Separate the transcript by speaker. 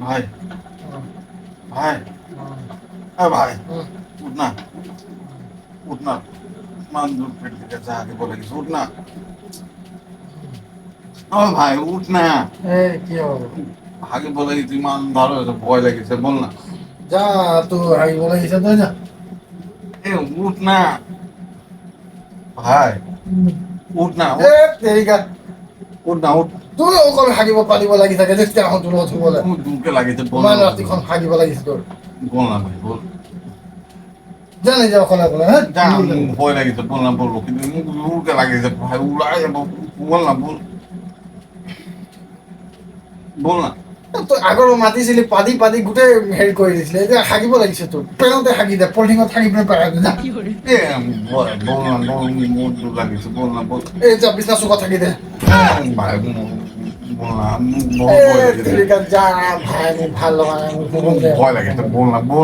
Speaker 1: ভাই ভাই হ্যাঁ ভাই উঠ না উঠ না মান দূর পেট থেকে যা আগে বলে গেছে উঠ না ও ভাই উঠ না
Speaker 2: কি হবে
Speaker 1: আগে বলে গেছি মান ভালো হয়েছে ভয় লেগেছে বল না
Speaker 2: যা তো আগে বলে গেছে তো যা
Speaker 1: এ উঠ না ভাই উঠ না
Speaker 2: তেরিকা
Speaker 1: উঠ না উঠ
Speaker 2: তুই অকল হাগিব পাৰিব লাগি থাকে দেখতে এখন তোৰ কথা বলে
Speaker 1: দূরকে লাগিয়েছে বল
Speaker 2: ইমান
Speaker 1: না
Speaker 2: ৰাতিখন হাগিব লাগিছে তোৰ
Speaker 1: বল না ভাই বল
Speaker 2: জানি যা অকলে অকলে হ্যাঁ
Speaker 1: যা ভয় লাগিয়েছে বল না বলবো কিন্তু মুখ দূরকে লাগিয়েছে ভাই উড়াই যাবো বল না বল বল না
Speaker 2: তই আগৰ মাতিছিলি পাদি পাদি গোটেই হেৰি কৰি দিছিলে এতিয়া হাগিব লাগিছে তোৰ পেনতে হাগি দে পলিথিঙত হাগি পিনে পেলাই দে যা
Speaker 1: এ বল না বল মুখ দূর লাগিয়েছে বল না বল
Speaker 2: এই যা বিছনা চুকত থাকি দে
Speaker 1: ভাই বল না বহুত ভয় লাগিয়েছে
Speaker 2: তেৰিকা যা ভাই মোক ভাল লগা নাই মোক
Speaker 1: ভয় লাগিয়েছে বল না বল